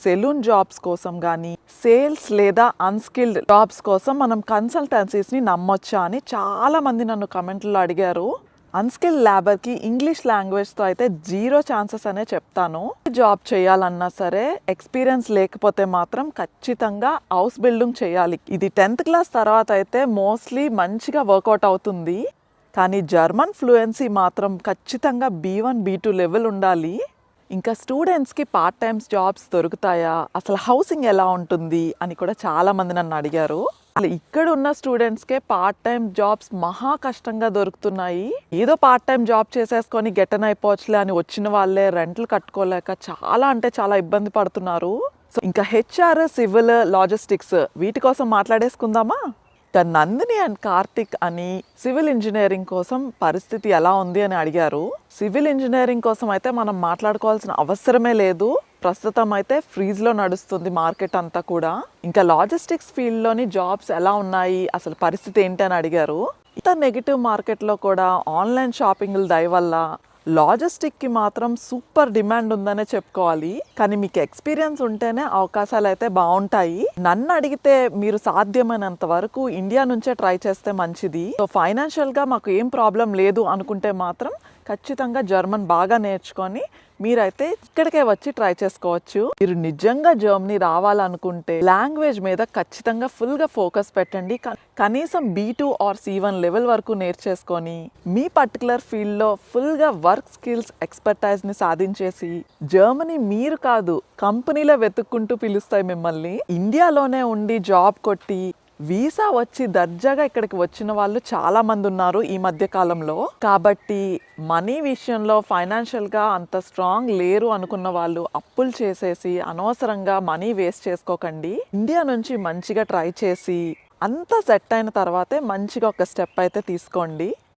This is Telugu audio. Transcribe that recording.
సెలూన్ జాబ్స్ కోసం కానీ సేల్స్ లేదా అన్స్కిల్డ్ జాబ్స్ కోసం మనం కన్సల్టెన్సీస్ని నమ్మొచ్చా అని చాలామంది నన్ను కమెంట్లో అడిగారు. అన్స్కిల్డ్ లేబర్కి ఇంగ్లీష్ లాంగ్వేజ్తో అయితే 0 ఛాన్సెస్ అనే చెప్తాను. జాబ్ చేయాలన్నా సరే ఎక్స్పీరియన్స్ లేకపోతే మాత్రం ఖచ్చితంగా హౌస్ బిల్డింగ్ చేయాలి. ఇది 10th క్లాస్ తర్వాత అయితే మోస్ట్లీ మంచిగా వర్కౌట్ అవుతుంది. కానీ జర్మన్ ఫ్లూయెన్సీ మాత్రం ఖచ్చితంగా B1 B2 లెవెల్ ఉండాలి. ఇంకా స్టూడెంట్స్కి పార్ట్ టైమ్స్ జాబ్స్ దొరుకుతాయా, అసలు హౌసింగ్ ఎలా ఉంటుంది అని కూడా చాలామంది నన్ను అడిగారు. అసలు ఇక్కడ ఉన్న స్టూడెంట్స్కే పార్ట్ టైం జాబ్స్ మహా కష్టంగా దొరుకుతున్నాయి. ఏదో పార్ట్ టైం జాబ్ చేసేసుకొని గెటన్ అయిపోవచ్చులే అని వచ్చిన వాళ్ళే రెంట్లు కట్టుకోలేక చాలా ఇబ్బంది పడుతున్నారు. సో ఇంకా HR, సివిల్, లాజిస్టిక్స్ వీటి కోసం మాట్లాడేసుకుందామా? ఇక నందిని అండ్ కార్తిక్ అని సివిల్ ఇంజనీరింగ్ కోసం పరిస్థితి ఎలా ఉంది అని అడిగారు. సివిల్ ఇంజనీరింగ్ కోసం అయితే మనం మాట్లాడుకోవాల్సిన అవసరమే లేదు. ప్రస్తుతం అయితే ఫ్రీజ్లో నడుస్తుంది మార్కెట్ అంతా కూడా. ఇంకా లాజిస్టిక్స్ ఫీల్డ్లోని జాబ్స్ ఎలా ఉన్నాయి, అసలు పరిస్థితి ఏంటి అని అడిగారు. ఇంత నెగిటివ్ మార్కెట్లో కూడా ఆన్లైన్ షాపింగ్ల దయ వల్ల లాజిస్టిక్కి మాత్రం సూపర్ డిమాండ్ ఉందనే చెప్పుకోవాలి. కానీ మీకు ఎక్స్పీరియన్స్ ఉంటేనే అవకాశాలు అయితే బాగుంటాయి. నన్ను అడిగితే మీరు సాధ్యమైనంత వరకు ఇండియా నుంచే ట్రై చేస్తే మంచిది. సో ఫైనాన్షియల్గా మాకు ఏం ప్రాబ్లం లేదు అనుకుంటే మాత్రం ఖచ్చితంగా జర్మన్ బాగా నేర్చుకొని మీరైతే ఇక్కడికే వచ్చి ట్రై చేసుకోవచ్చు. మీరు నిజంగా జర్మనీ రావాలనుకుంటే లాంగ్వేజ్ మీద ఖచ్చితంగా ఫుల్గా ఫోకస్ పెట్టండి. కనీసం B2 ఆర్ C1 లెవెల్ వరకు నేర్చేసుకొని మీ పర్టికులర్ ఫీల్డ్లో ఫుల్గా వర్క్ స్కిల్స్ ఎక్స్పర్టైజ్ని సాధించేసి జర్మనీ మీరు కాదు కంపెనీలే వెతుక్కుంటూ పిలుస్తాయి మిమ్మల్ని. ఇండియాలోనే ఉండి జాబ్ కొట్టి వీసా వచ్చి దర్జాగా ఇక్కడికి వచ్చిన వాళ్ళు చాలా మంది ఉన్నారు ఈ మధ్య కాలంలో. కాబట్టి మనీ విషయంలో ఫైనాన్షియల్గా అంత స్ట్రాంగ్ లేరు అనుకున్న వాళ్ళు అప్పులు చేసేసి అనవసరంగా మనీ వేస్ట్ చేసుకోకండి. ఇండియా నుంచి మంచిగా ట్రై చేసి అంతా సెట్ అయిన తర్వాతే మంచిగా ఒక స్టెప్ అయితే తీసుకోండి.